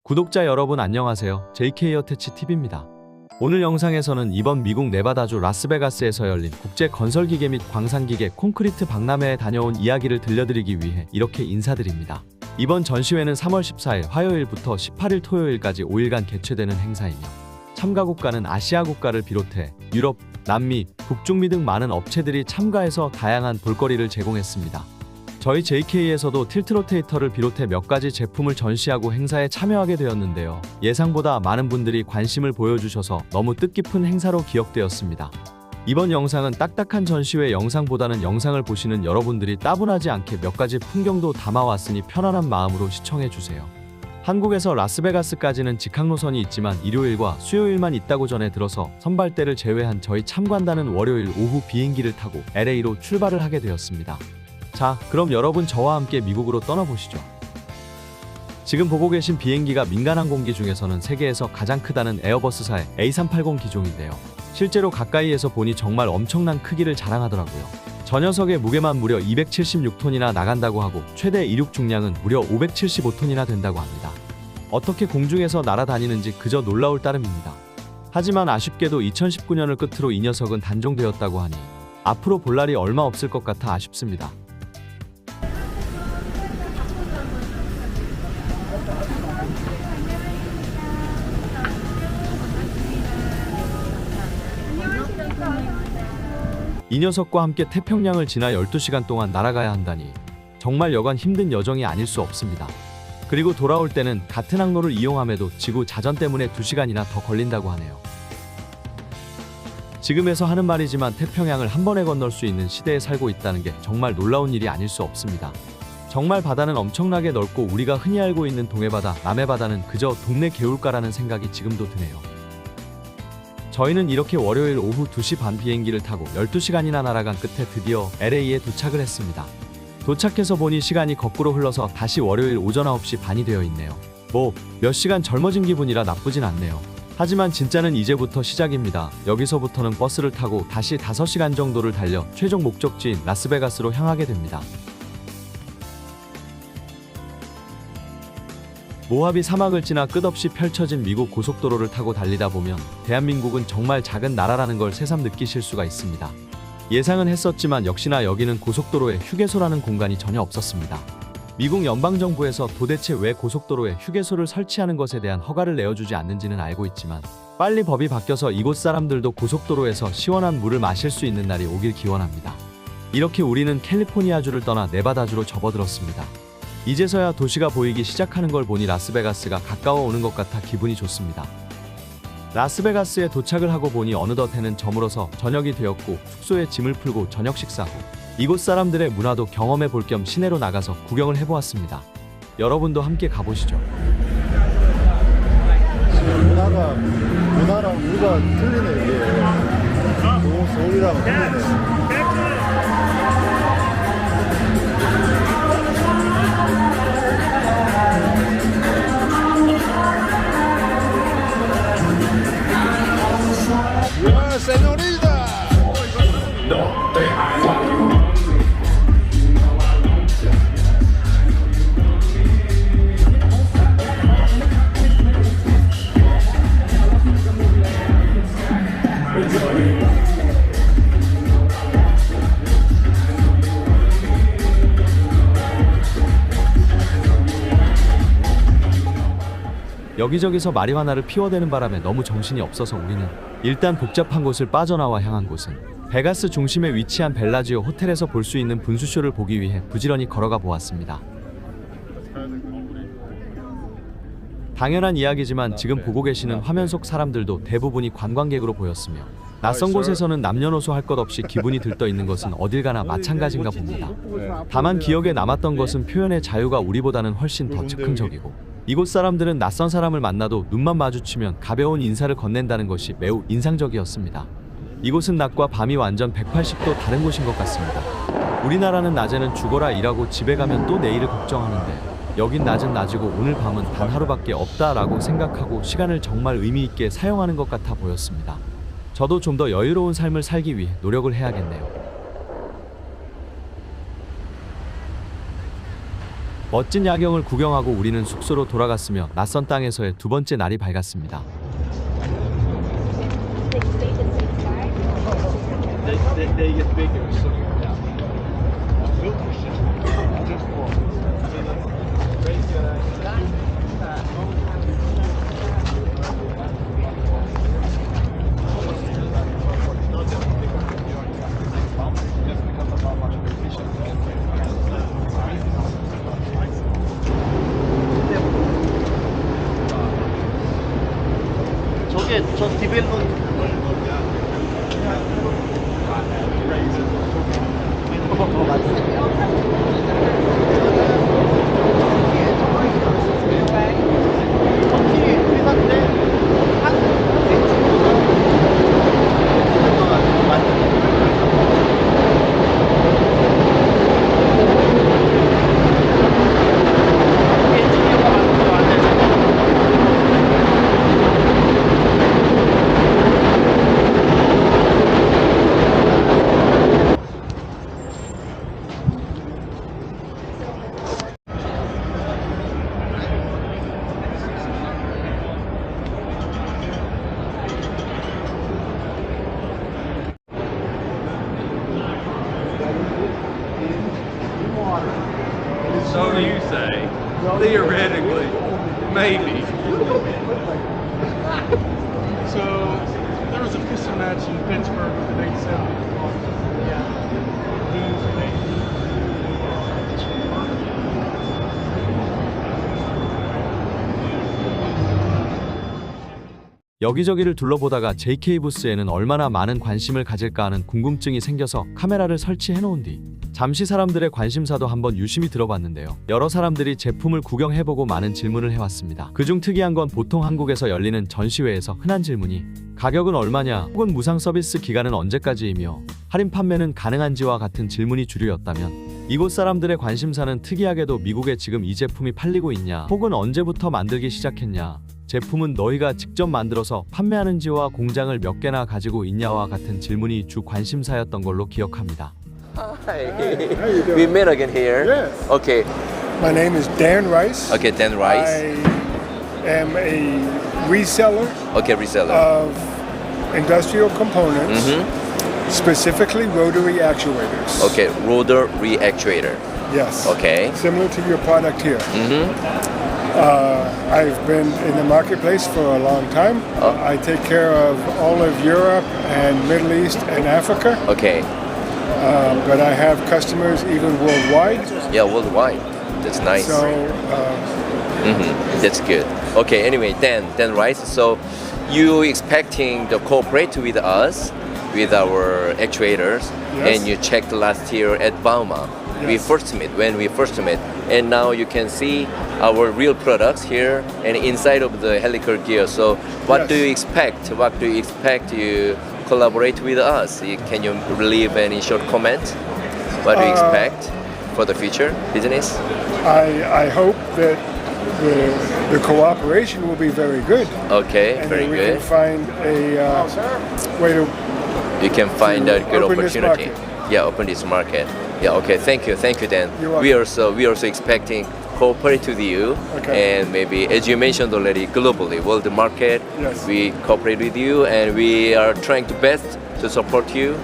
구독자 여러분 안녕하세요. JK 어태치TV입니다. 오늘 영상에서는 이번 미국 네바다주 라스베가스에서 열린 국제 건설기계 및 광산기계 콘크리트 박람회에 다녀온 이야기를 들려드리기 위해 이렇게 인사드립니다. 이번 전시회는 3월 14일 화요일부터 18일 토요일까지 5일간 개최되는 행사이며 참가 국가는 아시아 국가를 비롯해 유럽, 남미, 북중미 등 많은 업체들이 참가해서 다양한 볼거리를 제공했습니다. 저희 JK에서도 틸트로테이터를 비롯해 몇 가지 제품을 전시하고 행사에 참여하게 되었는데요. 예상보다 많은 분들이 관심을 보여주셔서 너무 뜻깊은 행사로 기억되었습니다. 이번 영상은 딱딱한 전시회 영상보다는 영상을 보시는 여러분들이 따분하지 않게 몇 가지 풍경도 담아왔으니 편안한 마음으로 시청해주세요. 한국에서 라스베가스까지는 직항노선이 있지만 일요일과 수요일만 있다고 전해 들어서 선발대를 제외한 저희 참관단은 월요일 오후 비행기를 타고 LA로 출발을 하게 되었습니다. 자, 그럼 여러분 저와 함께 미국으로 떠나보시죠. 지금 보고 계신 비행기가 민간항공기 중에서는 세계에서 가장 크다는 에어버스사의 A380 기종인데요. 실제로 가까이에서 보니 정말 엄청난 크기를 자랑하더라고요. 저 녀석의 무게만 무려 276톤이나 나간다고 하고 최대 이륙 중량은 무려 575톤이나 된다고 합니다. 어떻게 공중에서 날아다니는지 그저 놀라울 따름입니다. 하지만 아쉽게도 2019년을 끝으로 이 녀석은 단종되었다고 하니 앞으로 볼 날이 얼마 없을 것 같아 아쉽습니다. 이 녀석과 함께 태평양을 지나 12시간 동안 날아가야 한다니 정말 여간 힘든 여정이 아닐 수 없습니다. 그리고 돌아올 때는 같은 항로를 이용함에도 지구 자전 때문에 2시간이나 더 걸린다고 하네요. 지금에서 하는 말이지만 태평양을 한 번에 건널 수 있는 시대에 살고 있다는 게 정말 놀라운 일이 아닐 수 없습니다. 정말 바다는 엄청나게 넓고 우리가 흔히 알고 있는 동해바다, 남해바다는 그저 동네 개울가라는 생각이 지금도 드네요. 저희는 이렇게 월요일 오후 2시 반 비행기를 타고 12시간이나 날아간 끝에 드디어 LA에 도착을 했습니다. 도착해서 보니 시간이 거꾸로 흘러서 다시 월요일 오전 9시 반이 되어 있네요. 몇 시간 젊어진 기분이라 나쁘진 않네요. 하지만 진짜는 이제부터 시작입니다. 여기서부터는 버스를 타고 다시 5시간 정도를 달려 최종 목적지인 라스베가스로 향하게 됩니다. 모하비 사막을 지나 끝없이 펼쳐진 미국 고속도로를 타고 달리다 보면 대한민국은 정말 작은 나라라는 걸 새삼 느끼실 수가 있습니다. 예상은 했었지만 역시나 여기는 고속도로에 휴게소라는 공간이 전혀 없었습니다. 미국 연방정부에서 도대체 왜 고속도로에 휴게소를 설치하는 것에 대한 허가를 내어주지 않는지는 알고 있지만 빨리 법이 바뀌어서 이곳 사람들도 고속도로에서 시원한 물을 마실 수 있는 날이 오길 기원합니다. 이렇게 우리는 캘리포니아주를 떠나 네바다주로 접어들었습니다. 이제서야 도시가 보이기 시작하는 걸 보니 라스베가스가 가까워 오는 것 같아 기분이 좋습니다. 라스베가스에 도착을 하고 보니 어느덧 해는 저물어서 저녁이 되었고 숙소에 짐을 풀고 저녁 식사 후 이곳 사람들의 문화도 경험해 볼 겸 시내로 나가서 구경을 해보았습니다. 여러분도 함께 가보시죠. 문화랑 우리가 틀리네 이게. 서울이랑 틀리네. Señorita. 여기저기서 마리화나를 피워대는 바람에 너무 정신이 없어서 우리는 일단 복잡한 곳을 빠져나와 향한 곳은 베가스 중심에 위치한 벨라지오 호텔에서 볼 수 있는 분수쇼를 보기 위해 부지런히 걸어가 보았습니다. 당연한 이야기지만 지금 보고 계시는 화면 속 사람들도 대부분이 관광객으로 보였으며 낯선 곳에서는 남녀노소 할 것 없이 기분이 들떠 있는 것은 어딜 가나 마찬가지인가 봅니다. 다만 기억에 남았던 것은 표현의 자유가 우리보다는 훨씬 더 즉흥적이고 이곳 사람들은 낯선 사람을 만나도 눈만 마주치면 가벼운 인사를 건넨다는 것이 매우 인상적이었습니다. 이곳은 낮과 밤이 완전 180도 다른 곳인 것 같습니다. 우리나라는 낮에는 죽어라 일하고 집에 가면 또 내일을 걱정하는데 여긴 낮은 낮이고 오늘 밤은 단 하루밖에 없다라고 생각하고 시간을 정말 의미 있게 사용하는 것 같아 보였습니다. 저도 좀 더 여유로운 삶을 살기 위해 노력을 해야겠네요. 멋진 야경을 구경하고 우리는 숙소로 돌아갔으며 낯선 땅에서의 두 번째 날이 밝았습니다. They get bigger, so yeah. 저게 저 디벨론 So you say, theoretically, maybe. So there was a piston match in Pittsburgh with an 870. 여기저기를 둘러보다가 JK 부스에는 얼마나 많은 관심을 가질까 하는 궁금증이 생겨서 카메라를 설치해 놓은 뒤 잠시 사람들의 관심사도 한번 유심히 들어봤는데요. 여러 사람들이 제품을 구경해보고 많은 질문을 해왔습니다. 그중 특이한 건 보통 한국에서 열리는 전시회에서 흔한 질문이 가격은 얼마냐 혹은 무상 서비스 기간은 언제까지이며 할인 판매는 가능한지와 같은 질문이 주류였다면 이곳 사람들의 관심사는 특이하게도 미국에 지금 이 제품이 팔리고 있냐 혹은 언제부터 만들기 시작했냐 제품은 너희가 직접 만들어서 판매하는지와 공장을 몇 개나 가지고 있냐와 같은 질문이 주 관심사였던 걸로 기억합니다. Hi. How you doing? We met again here. Yes. Okay. My name is Dan Rice. Okay, Dan Rice. I am a reseller Okay, reseller. of industrial components, Mm-hmm. specifically rotary actuators. Okay, rotor reactuator. Yes. Okay. Similar to your product here. Mm-hmm. I've been in the marketplace for a long time. Oh. I take care of all of Europe and Middle East and Africa, Okay. but I have customers even worldwide. Yeah, worldwide. That's nice. So That's good. Okay, anyway, Dan Rice. So you expecting to cooperate with us with our actuators, Yes. and you checked last year at Bauma. We Yes. first met when we first met, and now you can see our real products here and inside of the helical gear. So what Yes. do you expect? What do you expect you collaborate with us? Can you leave any short comment? What do you expect for the future business? I hope that the cooperation will be very good, Okay, and very that we good. can find a way to. You can find a good open this opportunity. market. Yeah, open this market. Yeah, okay. Thank you, Dan. You're We also expecting cooperate with you, Okay. and maybe as you mentioned already, globally, world market. Yes. We cooperate with you, and we are trying to best to support you.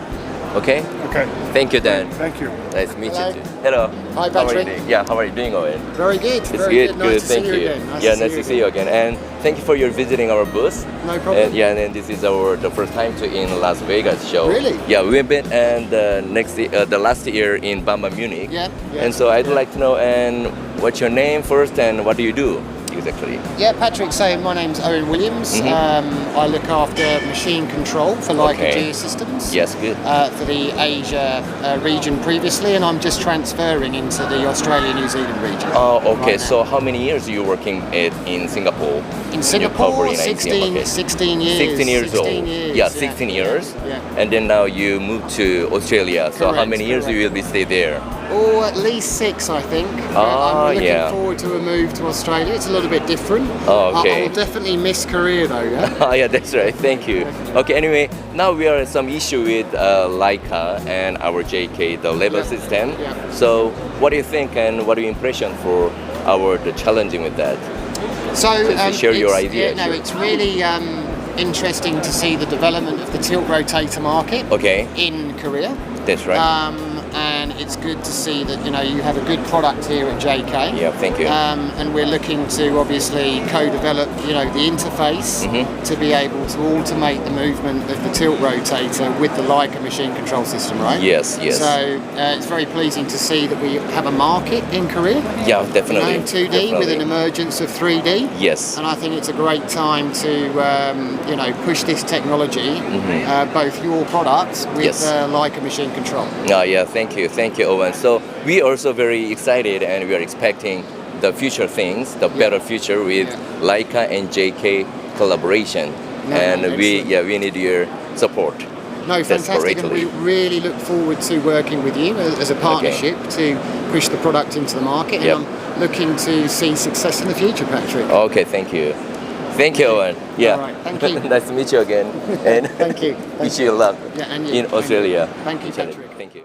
Okay. Okay. Thank you, Dan. Thank you. Nice to meet Hello. you too. Hello. Hi, How are you Patrick. doing? Yeah, how are you doing, Owen? Very good. It's very good, Nice to thank see you. again. Yeah, nice to see you again. And thank you for your visiting our booth. No problem. And yeah, and this is the first time to in Las Vegas show. Really? Yeah, we've been and the last year in Bamba Munich. Yeah, yeah, And so I'd yeah. like to know and what's your name first and what do you do exactly? Yeah, Patrick. So my name's Owen Williams. I look after machine control for Leica Okay. Geosystems. Yes, good. For the Asia region previously, and I'm just transferring into the Australia-New Zealand region. Oh, okay. right now. So how many years are you working in Singapore? in You're Singapore, covering ASEAN 16, market. 16 years. 16 years 16 old. years, Yeah, 16 years. Yeah. And then now you moved to Australia. So how Correct, many years correct. you will be stay there? Or at least 6, I think. Ah, I'm looking yeah. forward to a move to Australia. It's a little bit different. Oh, okay. I will definitely miss Korea though. Yeah. Oh yeah, that's right. Thank you. Okay. Anyway, now we are in some issue with Leica and our JK, the label Yeah. system. Yeah. So, what do you think and what are your impression for our the challenging with that? So to share your it's- idea, Yeah, no, sure. it's really interesting to see the development of the tilt rotator market Okay, in Korea. that's right. And it's good to see that you have a good product here at JK. Yeah, thank you. And we're looking to obviously co-develop, the interface Mm-hmm. to be able to automate the movement of the tilt rotator with the Leica machine control system, right? Yes, yes. So it's very pleasing to see that we have a market in Korea. Yeah, definitely. In 2D with an Definitely. emergence of 3D. Yes. And I think it's a great time to, push this technology, both your products with Mm-hmm. Yes. Leica machine control. Yeah, thank you, Owen. So we are also very excited, and we are expecting the future things, the better future with Leica and JK collaboration, No, and excellent. we need your support. No, fantastic, and we Desperately. really look forward to working with you as a partnership to push the product into the market. Yep. And I'm looking to see success in the future, Patrick. Okay, thank you. Thank you, Owen. Yeah. All right, thank you. Nice to meet you again. And Thank you. wish you luck Yeah, and you. in Thank you. Australia. Thank you, Patrick. Thank you.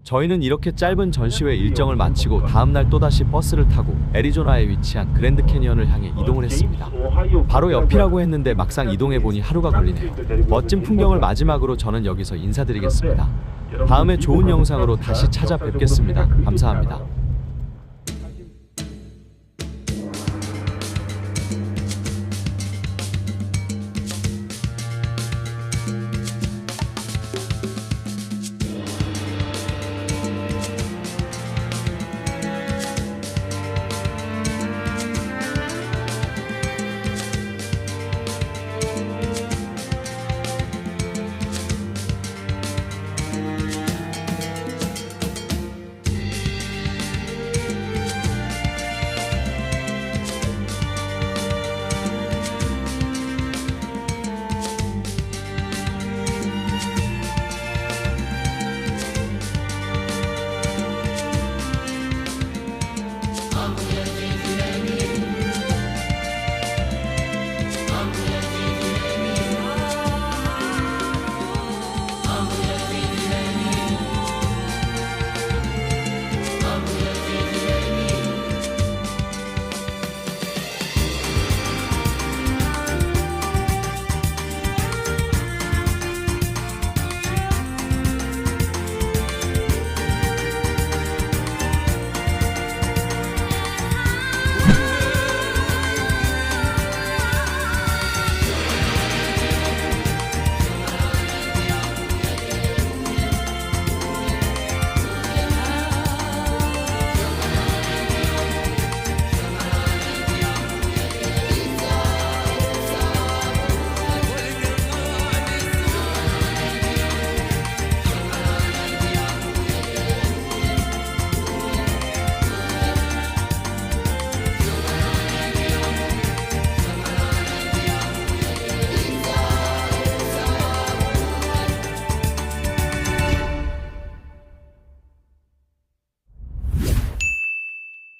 저희는 이렇게 짧은 전시회 일정을 마치고 다음날 또다시 버스를 타고 애리조나에 위치한 그랜드 캐니언을 향해 이동을 했습니다. 바로 옆이라고 했는데 막상 이동해보니 하루가 걸리네요. 멋진 풍경을 마지막으로 저는 여기서 인사드리겠습니다. 다음에 좋은 영상으로 다시 찾아뵙겠습니다. 감사합니다.